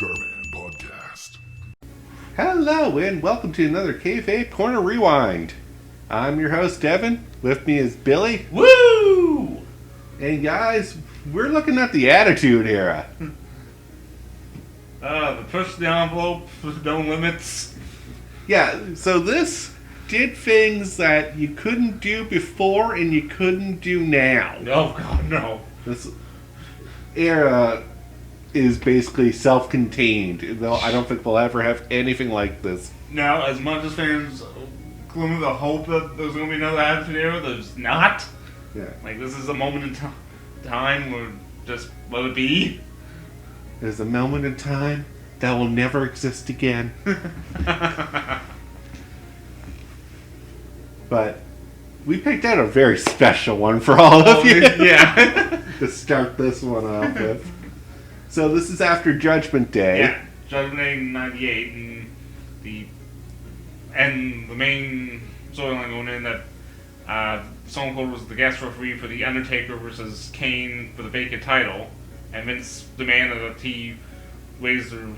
Starmen podcast. Hello and welcome to another Kayfabe Corner Rewind. I'm your host Devin. With me is Billy. Woo! And guys, we're looking at the Attitude Era. The push the envelope, no limits. Yeah, so this did things that you couldn't do before and you couldn't do now. Oh god, no. This era is basically self-contained, though I don't think we'll ever have anything like this. Now, as much as fans glimmer the hope that there's going to be another Attitude Era, there's not. Yeah. Like, this is a moment in time where just let it be. There's a moment in time that will never exist again. But we picked out a very special one for all of you. Yeah. To start this one off with. So this is after Judgment Day. Yeah. Judgment Day 98, and the main storyline going in that Stone Cold was the guest referee for the Undertaker versus Kane for the vacant title, and Vince demanded that he raise the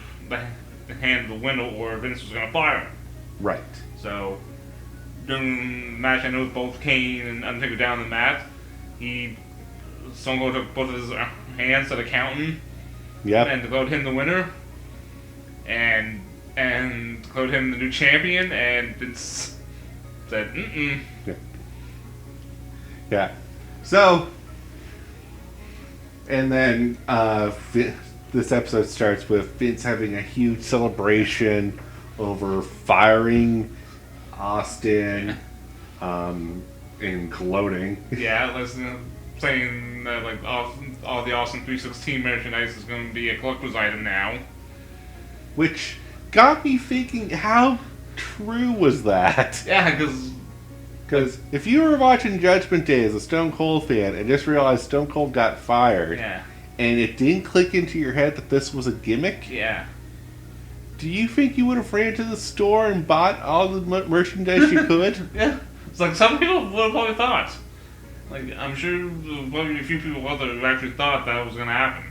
hand of the window or Vince was going to fire him. Right. So during the match, I know both Kane and Undertaker down the mat, Stone Cold took both of his hands to the counting. Yep. And declared him the winner, and declared him the new champion, and Vince said, "Mm-mm." Yeah. So, and then this episode starts with Vince having a huge celebration over firing Austin, and gloating. Yeah, saying that like all the Austin 316 merchandise is going to be a collector's item now. Which got me thinking, how true was that? Yeah, Because if you were watching Judgment Day as a Stone Cold fan and just realized Stone Cold got fired, yeah, and it didn't click into your head that this was a gimmick, yeah. do you think you would have ran to the store and bought all the merchandise you could? Yeah, it's like some people would have probably thought. Like, I'm sure there's probably a few people out there who actually thought that was going to happen.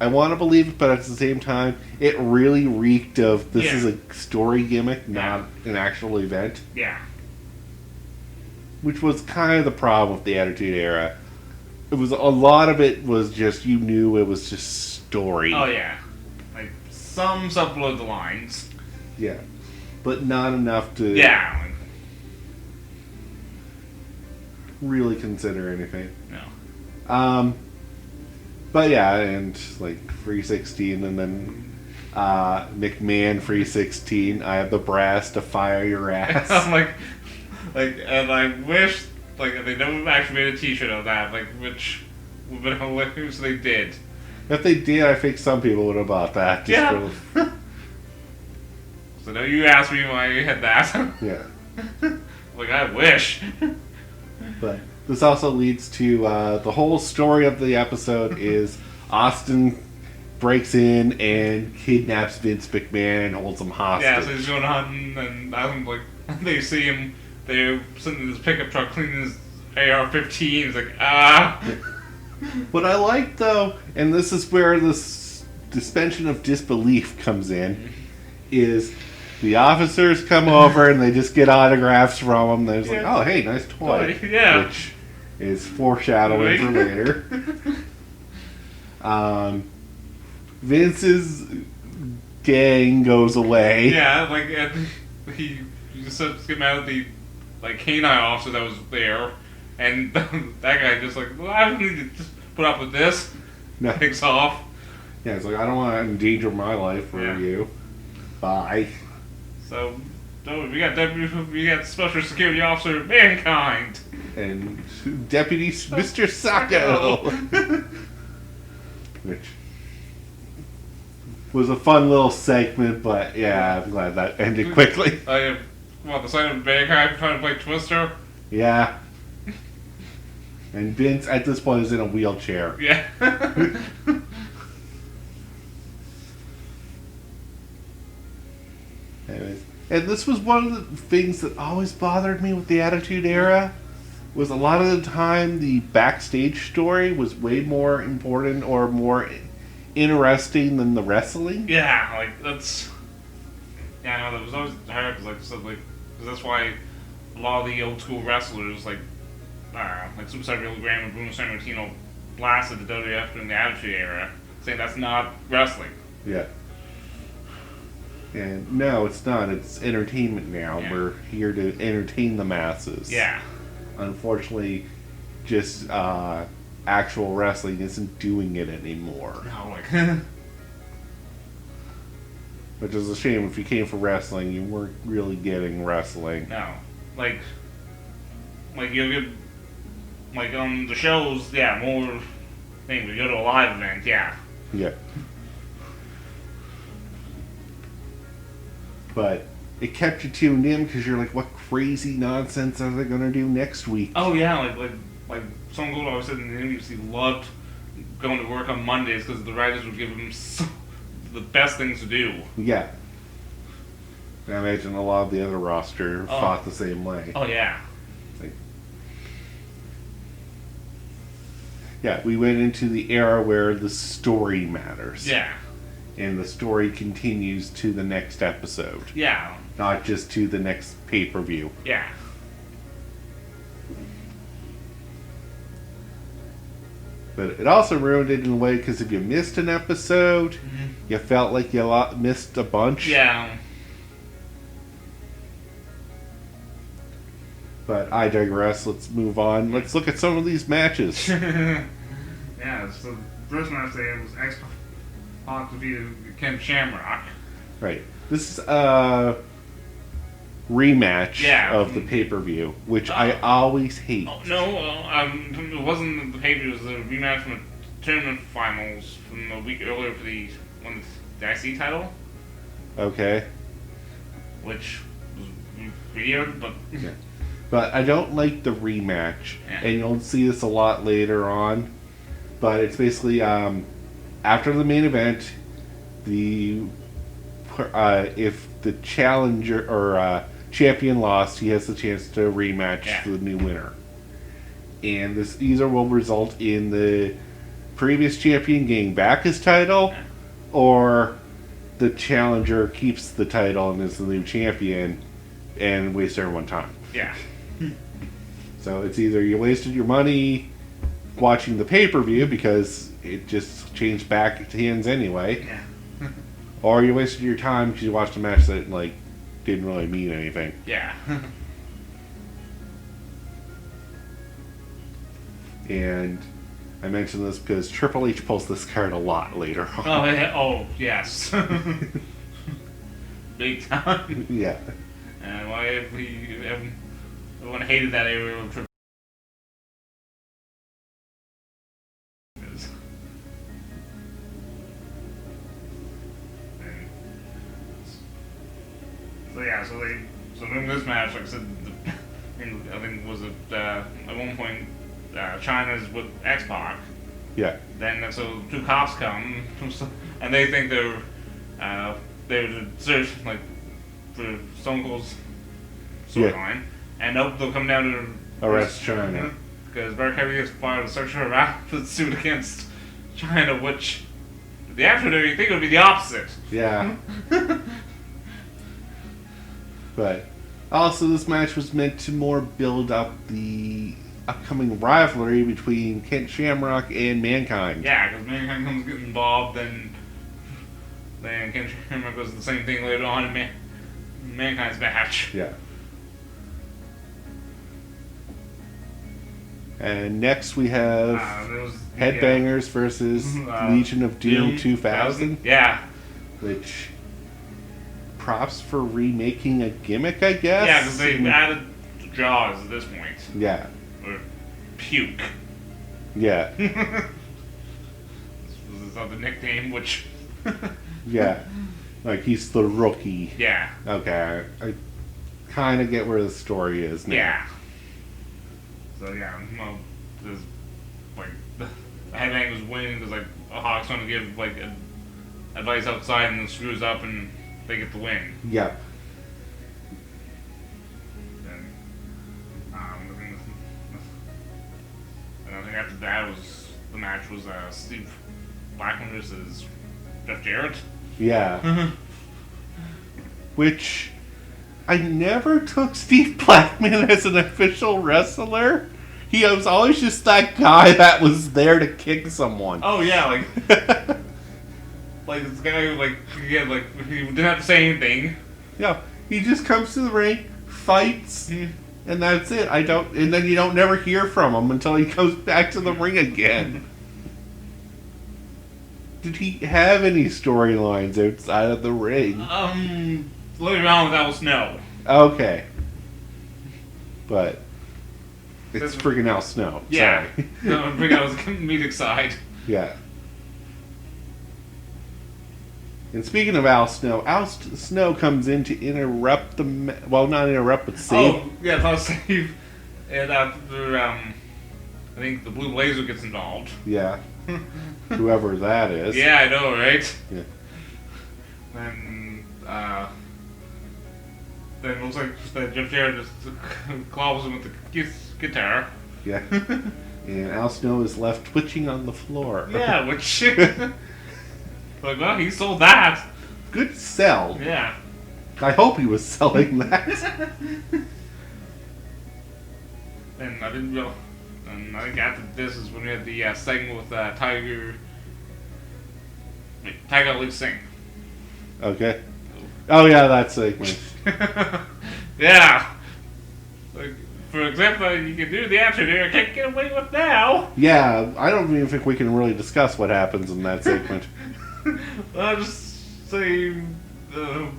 I want to believe it, but at the same time, it really reeked of this is a story gimmick, not an actual event. Yeah. Which was kind of the problem with the Attitude Era. A lot of it was just, you knew it was just story. Oh, yeah. Like, some stuff below the lines. Yeah. But not enough to really consider anything. No. But yeah, and like 316, and then McMahon 316. I have the brass to fire your ass. I'm and I wish if they never actually made a T-shirt of that, which would have been hilarious if they did. If they did, I think some people would have bought that. So now you asked me why I had that. Yeah. I wish. But this also leads to the whole story of the episode is Austin breaks in and kidnaps Vince McMahon and holds him hostage. Yeah, so he's going hunting, and they see him. They're sitting in his pickup truck cleaning his AR-15. He's like, ah. What I like, though, and this is where this suspension of disbelief comes in, is the officers come over and they just get autographs from him. They're just like, oh, hey, nice toy. Yeah. Which is foreshadowing for later. Vince's gang goes away. Yeah, and he just get mad at the canine officer that was there, and that guy just well, I don't need to just put up with this. No. Takes off. Yeah, it's I don't want to endanger my life for you. Bye. So we got Special Security Officer Mankind and Deputy Mr. Sacco, which was a fun little segment, but yeah, I'm glad that ended quickly. The sight of Mankind trying to play Twister. Yeah. And Vince, at this point, is in a wheelchair. Yeah. Anyways. And this was one of the things that always bothered me with the Attitude Era, was a lot of the time the backstage story was way more important or more interesting than the wrestling. Yeah, like that's. Yeah, I know that was always hard because, like, so, like, 'cause that's why a lot of the old school wrestlers, like Superstar Billy Graham and Bruno Sammartino, blasted the WWF during the Attitude Era, saying that's not wrestling. Yeah. And no, it's not. It's entertainment now. Yeah. We're here to entertain the masses. Yeah. Unfortunately, just actual wrestling isn't doing it anymore. No, like. Which is a shame. If you came for wrestling, you weren't really getting wrestling. No, like you get like on the shows, yeah, more things. We go to a live event, yeah. Yeah. But it kept you tuned in because you're like, what crazy nonsense are they gonna do next week? Oh yeah, like Stone Cold always said in the interviews he loved going to work on Mondays because the writers would give him the best things to do. Yeah. I imagine a lot of the other roster fought the same way. Oh yeah. Like, yeah, we went into the era where the story matters. Yeah. And the story continues to the next episode. Yeah. Not just to the next pay-per-view. Yeah. But it also ruined it in a way because if you missed an episode, you felt like you missed a bunch. Yeah. But I digress. Let's move on. Let's look at some of these matches. Yeah, so the first match they had was X-Pac defeated Ken Shamrock. Right. This is a rematch of the pay-per-view, which I always hate. It wasn't the pay-per-view. It was a rematch from the tournament finals from a week earlier for the IC title. Okay. Which was weird, but... Yeah. But I don't like the rematch, and you'll see this a lot later on. But it's basically after the main event, if the challenger or champion lost, he has the chance to rematch the new winner, and this either will result in the previous champion getting back his title, or the challenger keeps the title and is the new champion, and wastes everyone's time. Yeah. So it's either you wasted your money watching the pay-per-view because it just changed back to hands anyway, or you wasted your time because you watched a match that didn't really mean anything. Yeah. And I mention this because Triple H pulls this card a lot later on. Oh yes. Big time. Yeah. And why everyone hated that area of Triple H. So in this match, like I said, I think was it at one point China's with X-Pac. Yeah. Then so two cops come and they think they're search for Stone Cold's storyline, and they'll come down to arrest China because Barry gets filed a search warrant rapid suit against China, which the after you think it would be the opposite. Yeah. But also, this match was meant to more build up the upcoming rivalry between Kent Shamrock and Mankind. Yeah, because Mankind comes get involved, then Kent Shamrock does the same thing later on in Mankind's match. Yeah. And next we have Headbangers versus Legion of Doom 2000. Yeah. Which, props for remaking a gimmick, I guess? Yeah, because they've added jaws at this point. Yeah. Or puke. Yeah. This was his other nickname, which... Yeah. Like, he's the rookie. Yeah. Okay. I kind of get where the story is now. Yeah. So, yeah, well, there's, the Headbang was winning because, Hawk's trying to give, advice outside and then screws up and they get the win. Yeah. And I think after that the match was Steve Blackman versus Jeff Jarrett. Yeah. Which I never took Steve Blackman as an official wrestler. He was always just that guy that was there to kick someone. Oh yeah, like like this guy who he didn't have to say anything. Yeah, he just comes to the ring, fights, and that's it. And then you don't never hear from him until he goes back to the ring again. Did he have any storylines outside of the ring? Living around with Al Snow. Okay. But it's freaking Al Snow. Yeah. Sorry. No, bring out his comedic side. Yeah. And speaking of Al Snow comes in to interrupt the... Well, not interrupt, but save... Oh, yeah, I'll save. And after, I think the Blue Blazer gets involved. Yeah. Whoever that is. Yeah, I know, right? Yeah. Then it looks like that Jeff Jarrett just clobs him with the guitar. Yeah. And Al Snow is left twitching on the floor. Yeah, which... like, well, he sold that. Good sell. Yeah. I hope he was selling that. And I didn't know... And I think after this is when we had the segment with Tiger Lee Singh. Okay. Oh yeah, that segment. Yeah. Like, for example, you can do the action here. I can't get away with now. Yeah, I don't even think we can really discuss what happens in that segment. I'll just say, all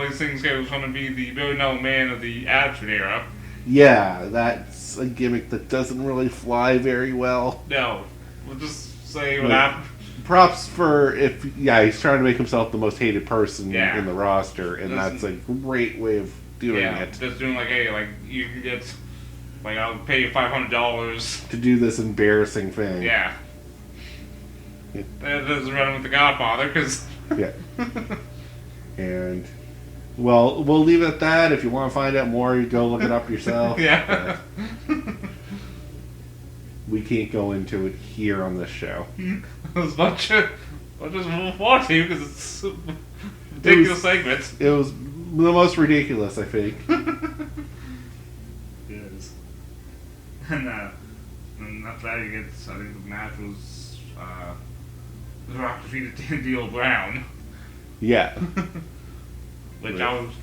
these things was going to be the very known man of the Attitude Era. Yeah, that's a gimmick that doesn't really fly very well. No, we'll just say what happened. Props for he's trying to make himself the most hated person in the roster, and that's a great way of doing it. Just doing hey, you can get, I'll pay you $500 to do this embarrassing thing. Yeah. That doesn't run with the Godfather, because... Yeah. And, well, we'll leave it at that. If you want to find out more, you go look it up yourself. Yeah. We can't go into it here on this show. As much as we'll want to, because it's a ridiculous segment. It was the most ridiculous, I think. It is. And after that, I think the match was The Rock defeated D'Lo Brown. Yeah. Which I was...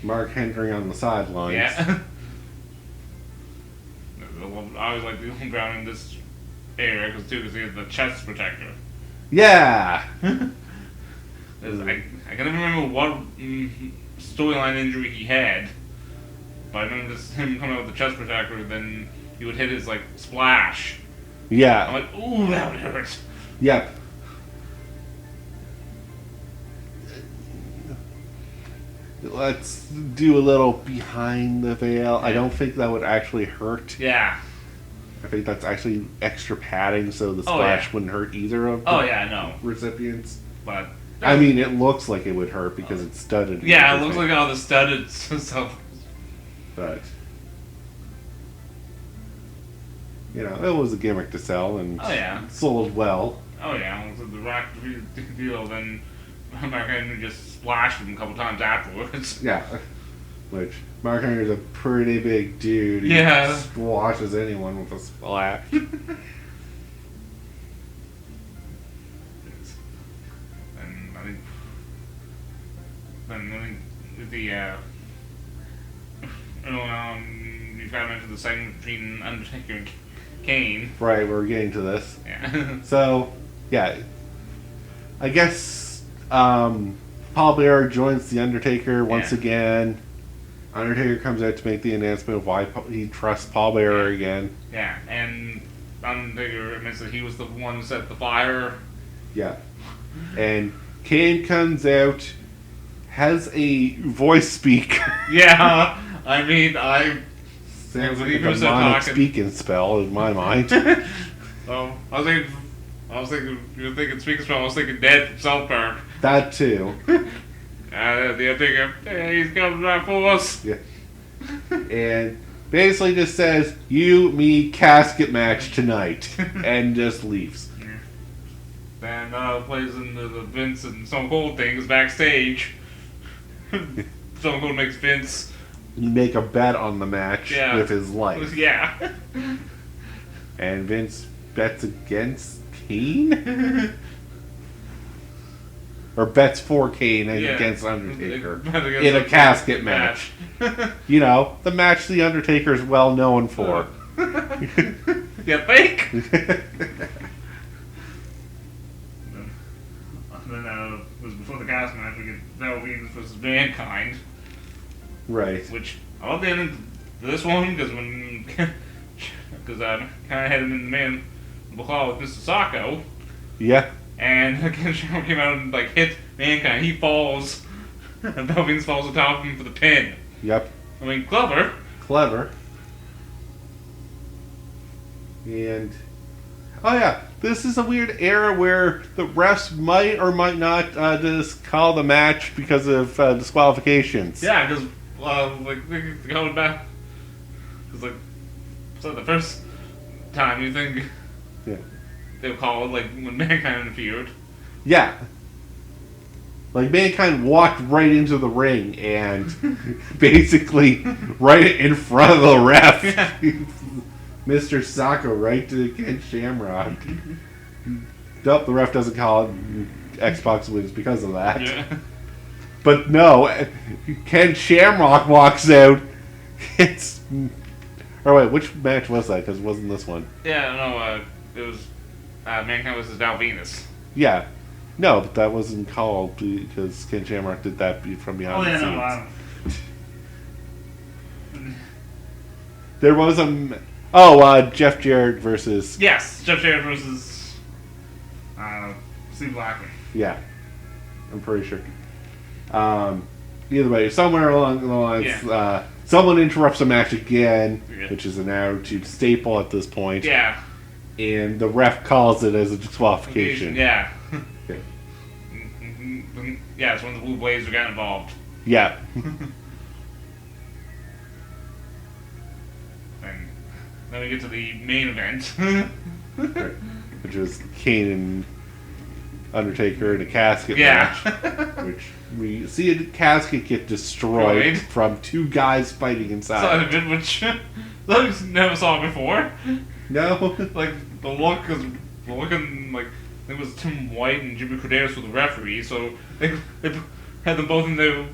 Mark Henry on the sidelines. Yeah. I always like D'Lo Brown in this area because he has the chest protector. Yeah. I can never remember what storyline injury he had, but I remember just him coming out with the chest protector. Then he would hit his splash. Yeah. I'm like, ooh, that would hurt. Yep. Let's do a little behind the veil. Yeah. I don't think that would actually hurt. Yeah. I think that's actually extra padding so the splash wouldn't hurt either of the recipients. But I mean, it looks like it would hurt because it's studded. Yeah, it looks like all the studded stuff. But, it was a gimmick to sell and it sold well. Oh yeah, so the Rock deal, then Mark Henry just splashed him a couple times afterwards. Yeah. Which, Mark Henry's a pretty big dude. He splashes anyone with a splash. And I think you've got to mention the segment between Undertaker and Kane. Right, we're getting to this. Yeah. So, I guess Paul Blair joins the Undertaker once again. Undertaker comes out to make the announcement of why he trusts Paul Bearer again. Yeah, and Undertaker admits that he was the one who set the fire. Yeah. And Kane comes out, has a voice speaker. Yeah, I mean, sounds like a demonic speaking spell in my mind. I was thinking, you were thinking speaking spell, I was thinking Dead from South Park. That too. The Undertaker, he's coming back for us. Yeah. And basically just says, you, me, casket match tonight. And just leaves. Yeah. then plays into the Vince and Stone Cold thing is backstage. Stone Cold makes Vince make a bet on the match with his life. Yeah. And Vince bets against Kane? Or bets for Kane against Undertaker in a casket match. You know, the match the Undertaker is well known for. Yeah, fake. Then it was before the casket match. We get Velveteen versus Mankind. Right. Which I love the ending to this one because I kind of had him in the man McClaw with Mr. Sacco. Yeah. And again, Shamrock came out and like hit Mankind. He falls, and Velveteen falls on top of him for the pin. Yep. I mean, clever. Clever. And oh yeah, this is a weird era where the refs might or might not just call the match because of disqualifications. Yeah, because like they're going back. Because like, so the first time you think they would call it like when Mankind interfered. Yeah. Like Mankind walked right into the ring and basically right in front of the ref. Mr. Sacco right to Ken Shamrock. Nope, the ref doesn't call it. Xbox wins because of that. Yeah. But no, Ken Shamrock walks out. It's. Or wait, which match was that? Because it wasn't this one. Yeah, no, it was Mankind versus Val Venus. Yeah. No, but that wasn't called because Ken Shamrock did that from behind the scenes. There was Jeff Jarrett versus... Yes, Jeff Jarrett versus Steve Blackman. Yeah, I'm pretty sure. Either way, somewhere along the lines, someone interrupts the match again, which is an attitude staple at this point. Yeah. And the ref calls it as a disqualification. Yeah. Yeah, it's when the Blue Blazer got involved. Yeah. And then we get to the main event. Which was Kane and Undertaker in a casket match. Which we see a casket get destroyed from two guys fighting inside. Side of it, which I never saw before. No. Like, the look is looking like it was Tim White and Jimmy Corderas were the referee, so they had them both in there.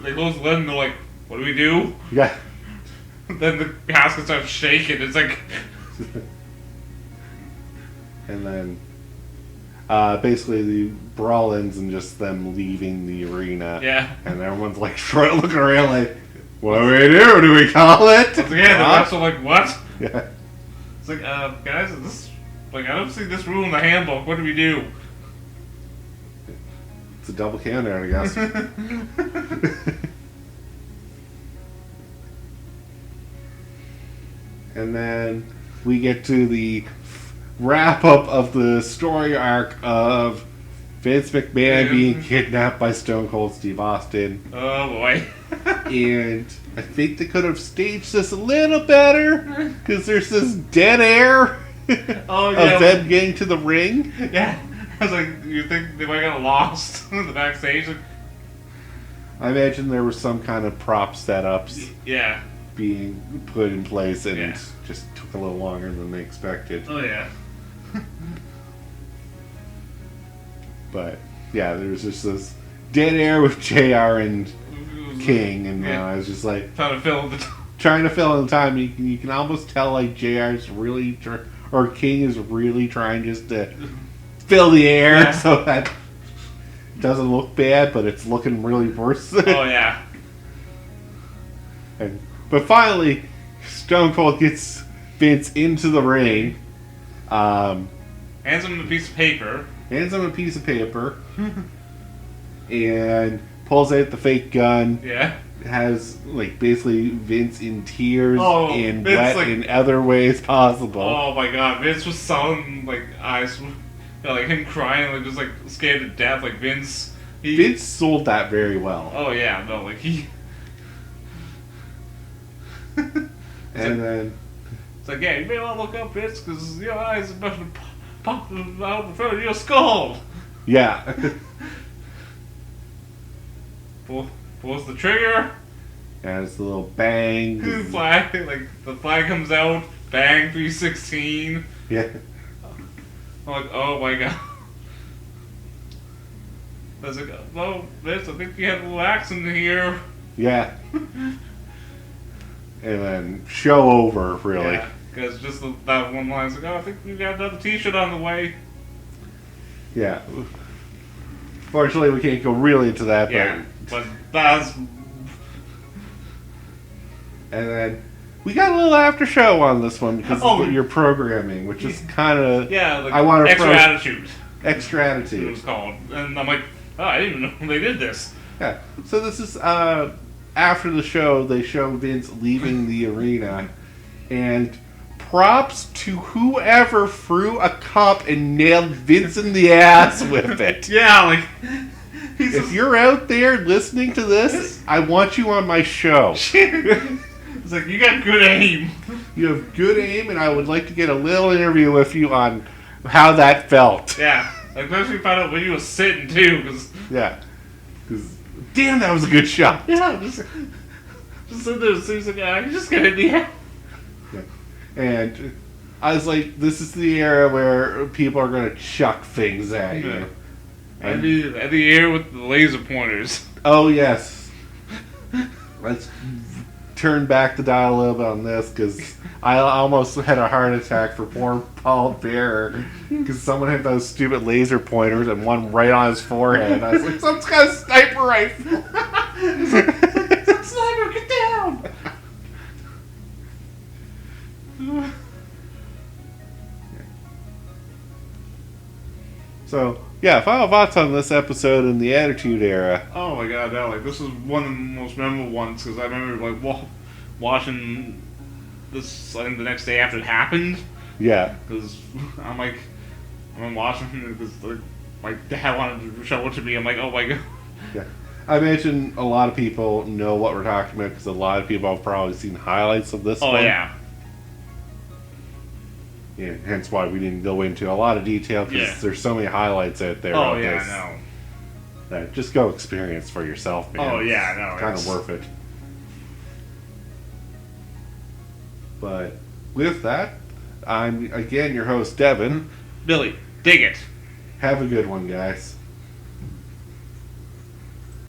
They closed the lid and they're like, what do we do? Yeah. Then the casket starts shaking. It's like. And then basically the brawl ends in just them leaving the arena. Yeah. And everyone's like looking around like, what do we do? Do we call it? Once again, the refs are like, what? Yeah. It's like, guys, is this. Like, I don't see this rule in the handbook. What do we do? It's a double counter, I guess. And then we get to the wrap-up of the story arc of Vince McMahon being kidnapped by Stone Cold Steve Austin. Oh, boy. And I think they could have staged this a little better, because there's this dead air. Of them getting to the ring. Yeah. I was like, you think they might have got lost in the backstage? I imagine there were some kind of prop setups being put in place and just took a little longer than they expected. Oh, yeah. But, yeah, there was just this dead air with JR and King, and I was just like... Trying to fill in the time. You can almost tell, like, JR's really... Or King is really trying just to fill the air so that it doesn't look bad, but it's looking really worse. Oh, yeah. But finally, Stone Cold gets Vince into the ring. Hands him a piece of paper. And pulls out the fake gun. Yeah. Has like basically Vince in tears and Vince, wet in other ways possible. Oh my god, Vince was selling like eyes, like him crying, like just like scared to death. Like Vince sold that very well. Oh yeah, no, like he. And then it's like, yeah, you may want to look up, Vince, because your eyes are about to pop out in front of your skull. Yeah. Pulls the trigger. And it's a little bang. Flag, like the flag comes out. Bang, 316. Yeah. I'm like, oh my god. I was like, well, Vince, I think we had a little accident here. Yeah. And then show over, really. Yeah, because just that one line is like, oh, I think we've got another t-shirt on the way. Yeah. Fortunately, we can't go really into that, Yeah, but that's... And then we got a little after show on this one because of your programming, which is kind of... Yeah, like I want to extra attitude. Extra It attitude. was called. And I'm like, oh, I didn't even know they did this. Yeah. So this is... after the show, they show Vince leaving the arena, and props to whoever threw a cup and nailed Vince in the ass with it. Yeah, like... If you're out there listening to this, I want you on my show. It's like, you got good aim. You have good aim, and I would like to get a little interview with you on how that felt. Yeah, especially find out where you were sitting, too, because... Yeah. Because, damn, that was a good shot. Yeah, just sit there and seems like, I can just get in the air. Yeah. And I was like, this is the era where people are going to chuck things at you. Yeah. And the air with the laser pointers. Oh, yes. Let's turn back the dial a little bit on this, because I almost had a heart attack for poor Paul Bearer, because someone had those stupid laser pointers and one right on his forehead. I was like, someone's got a sniper rifle. Sniper, get down! So, yeah, final thoughts on this episode in the Attitude Era. Oh my god, no, like, this was one of the most memorable ones, because I remember, like, watching this, I think, the next day after it happened. Yeah. Because I'm watching it because my dad wanted to show it to me. I'm like, oh my god. Yeah. I imagine a lot of people know what we're talking about, because a lot of people have probably seen highlights of this one. Oh, yeah. Yeah, hence why we didn't go into a lot of detail, because there's so many highlights out there. Oh, yeah, I know. That just go experience for yourself, man. Oh, yeah, I know. Kind of worth it. But with that, I'm, again, your host, Devin. Billy, dig it. Have a good one, guys.